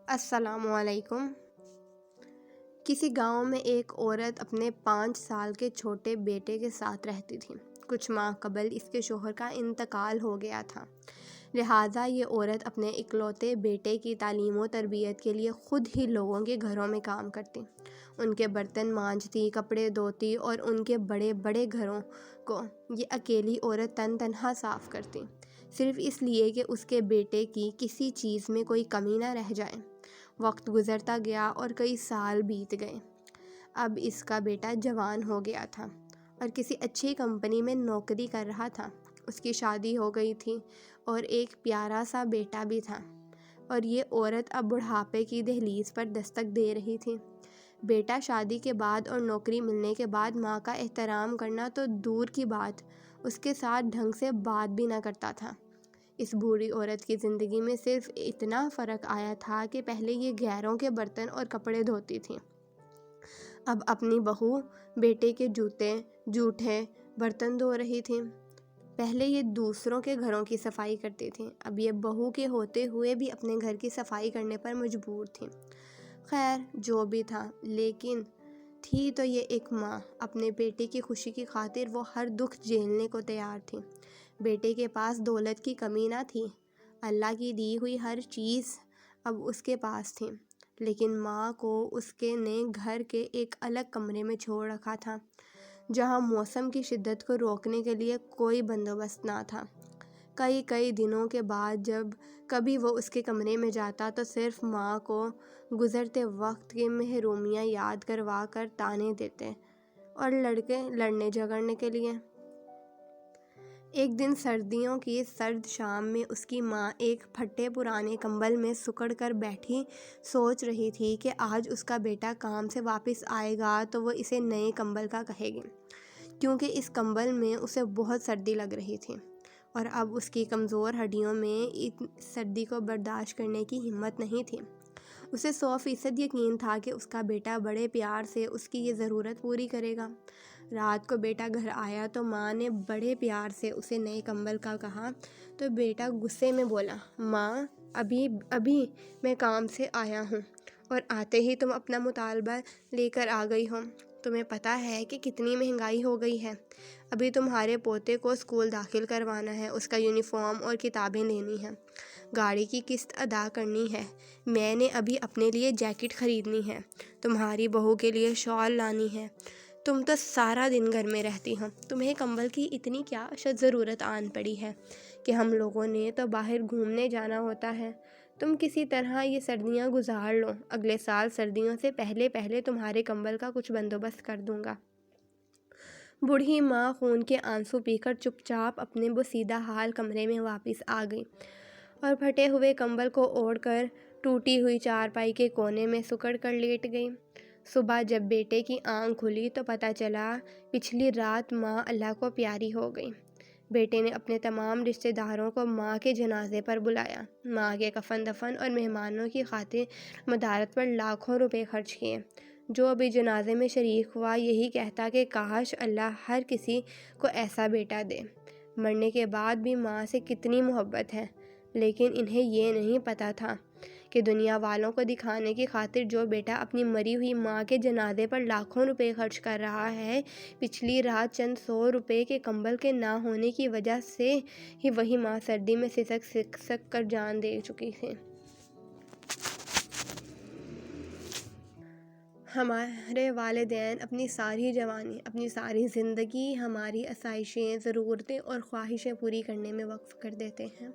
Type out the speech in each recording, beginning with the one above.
السلام علیکم۔ کسی گاؤں میں ایک عورت اپنے 5 سال کے چھوٹے بیٹے کے ساتھ رہتی تھی۔ کچھ ماہ قبل اس کے شوہر کا انتقال ہو گیا تھا، لہٰذا یہ عورت اپنے اکلوتے بیٹے کی تعلیم و تربیت کے لیے خود ہی لوگوں کے گھروں میں کام کرتی، ان کے برتن مانجتی، کپڑے دھوتی اور ان کے بڑے بڑے گھروں کو یہ اکیلی عورت تنہا صاف کرتی، صرف اس لیے کہ اس کے بیٹے کی کسی چیز میں کوئی کمی نہ رہ جائے۔ وقت گزرتا گیا اور کئی سال بیت گئے۔ اب اس کا بیٹا جوان ہو گیا تھا اور کسی اچھی کمپنی میں نوکری کر رہا تھا۔ اس کی شادی ہو گئی تھی اور ایک پیارا سا بیٹا بھی تھا، اور یہ عورت اب بڑھاپے کی دہلیز پر دستک دے رہی تھی۔ بیٹا شادی کے بعد اور نوکری ملنے کے بعد ماں کا احترام کرنا تو دور کی بات، اس کے ساتھ ڈھنگ سے بات بھی نہ کرتا تھا۔ اس بوڑھی عورت کی زندگی میں صرف اتنا فرق آیا تھا کہ پہلے یہ غیروں کے برتن اور کپڑے دھوتی تھی، اب اپنی بہو بیٹے کے جوٹے برتن دھو رہی تھی۔ پہلے یہ دوسروں کے گھروں کی صفائی کرتی تھی، اب یہ بہو کے ہوتے ہوئے بھی اپنے گھر کی صفائی کرنے پر مجبور تھی۔ خیر جو بھی تھا، لیکن تھی تو یہ ایک ماں۔ اپنے بیٹے کی خوشی کی خاطر وہ ہر دکھ جھیلنے کو تیار تھی۔ بیٹے کے پاس دولت کی کمی نہ تھی، اللہ کی دی ہوئی ہر چیز اب اس کے پاس تھی، لیکن ماں کو اس کے نے گھر کے ایک الگ کمرے میں چھوڑ رکھا تھا، جہاں موسم کی شدت کو روکنے کے لیے کوئی بندوبست نہ تھا۔ کئی دنوں کے بعد جب کبھی وہ اس کے کمرے میں جاتا تو صرف ماں کو گزرتے وقت کی محرومیاں یاد کروا کر طعنے دیتے اور لڑنے جھگڑنے کے لیے۔ ایک دن سردیوں کی سرد شام میں اس کی ماں ایک پھٹے پرانے کمبل میں سکڑ کر بیٹھی سوچ رہی تھی کہ آج اس کا بیٹا کام سے واپس آئے گا تو وہ اسے نئے کمبل کا کہے گی، کیونکہ اس کمبل میں اسے بہت سردی لگ رہی تھی، اور اب اس کی کمزور ہڈیوں میں سردی کو برداشت کرنے کی ہمت نہیں تھی۔ اسے 100% یقین تھا کہ اس کا بیٹا بڑے پیار سے اس کی یہ ضرورت پوری کرے گا۔ رات کو بیٹا گھر آیا تو ماں نے بڑے پیار سے اسے نئے کمبل کا کہا تو بیٹا غصے میں بولا، ماں ابھی میں کام سے آیا ہوں اور آتے ہی تم اپنا مطالبہ لے کر آ گئی ہو۔ تمہیں پتہ ہے کہ کتنی مہنگائی ہو گئی ہے، ابھی تمہارے پوتے کو اسکول داخل کروانا ہے، اس کا یونیفارم اور کتابیں لینی ہیں، گاڑی کی قسط ادا کرنی ہے، میں نے ابھی اپنے لیے جیکٹ خریدنی ہے، تمہاری بہو کے لیے شال لانی ہے، تم تو سارا دن گھر میں رہتی ہو، تمہیں کمبل کی اتنی کیا ضرورت آن پڑی ہے کہ ہم لوگوں نے تو باہر گھومنے جانا ہوتا ہے، تم کسی طرح یہ سردیاں گزار لو، اگلے سال سردیوں سے پہلے تمہارے کمبل کا کچھ بندوبست کر دوں گا۔ بوڑھی ماں خون کے آنسو پی کر چپ چاپ اپنے بوسیدہ حال کمرے میں واپس آ گئی اور پھٹے ہوئے کمبل کو اوڑھ کر ٹوٹی ہوئی چارپائی کے کونے میں سکڑ کر لیٹ گئی۔ صبح جب بیٹے کی آنکھ کھلی تو پتہ چلا پچھلی رات ماں اللہ کو پیاری ہو گئی۔ بیٹے نے اپنے تمام رشتہ داروں کو ماں کے جنازے پر بلایا، ماں کے کفن دفن اور مہمانوں کی خاطر مدارت پر لاکھوں روپے خرچ کیے۔ جو بھی جنازے میں شریک ہوا یہی کہتا کہ کاش اللہ ہر کسی کو ایسا بیٹا دے۔ مرنے کے بعد بھی ماں سے کتنی محبت ہے، لیکن انہیں یہ نہیں پتہ تھا کہ دنیا والوں کو دکھانے کی خاطر جو بیٹا اپنی مری ہوئی ماں کے جنازے پر لاکھوں روپے خرچ کر رہا ہے، پچھلی رات چند 100 روپے کے کمبل کے نہ ہونے کی وجہ سے ہی وہی ماں سردی میں سسک کر جان دے چکی تھی۔ ہمارے والدین اپنی ساری جوانی، اپنی ساری زندگی ہماری آسائشیں، ضرورتیں اور خواہشیں پوری کرنے میں وقف کر دیتے ہیں،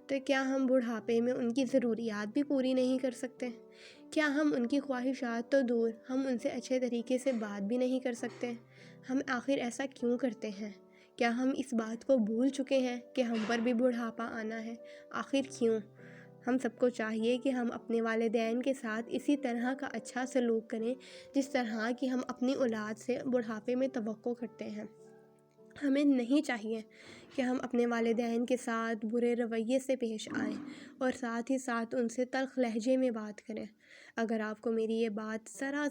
تو کیا ہم بڑھاپے میں ان کی ضروریات بھی پوری نہیں کر سکتے؟ کیا ہم ان کی خواہشات تو دور، ہم ان سے اچھے طریقے سے بات بھی نہیں کر سکتے؟ ہم آخر ایسا کیوں کرتے ہیں؟ کیا ہم اس بات کو بھول چکے ہیں کہ ہم پر بھی بڑھاپا آنا ہے؟ آخر کیوں؟ ہم سب کو چاہیے کہ ہم اپنے والدین کے ساتھ اسی طرح کا اچھا سلوک کریں جس طرح کی ہم اپنی اولاد سے بڑھاپے میں توقع کرتے ہیں۔ ہمیں نہیں چاہیے کہ ہم اپنے والدین کے ساتھ برے رویے سے پیش آئیں اور ساتھ ہی ساتھ ان سے تلخ لہجے میں بات کریں۔ اگر آپ کو میری یہ بات ذرا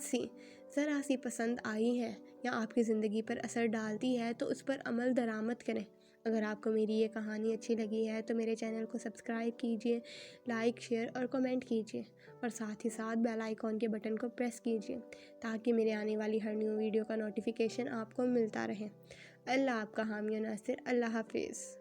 سی پسند آئی ہے یا آپ کی زندگی پر اثر ڈالتی ہے تو اس پر عمل درآمد کریں۔ اگر آپ کو میری یہ کہانی اچھی لگی ہے تو میرے چینل کو سبسکرائب کیجیے، لائک، شیئر اور کمنٹ کیجیے، اور ساتھ ہی ساتھ بیل آئیکن کے بٹن کو پریس کیجیے تاکہ میرے آنے والی ہر نیو ویڈیو کا نوٹیفیکیشن آپ کو ملتا رہے۔ اللہ آپ کا حامی و ناصر۔ اللہ حافظ۔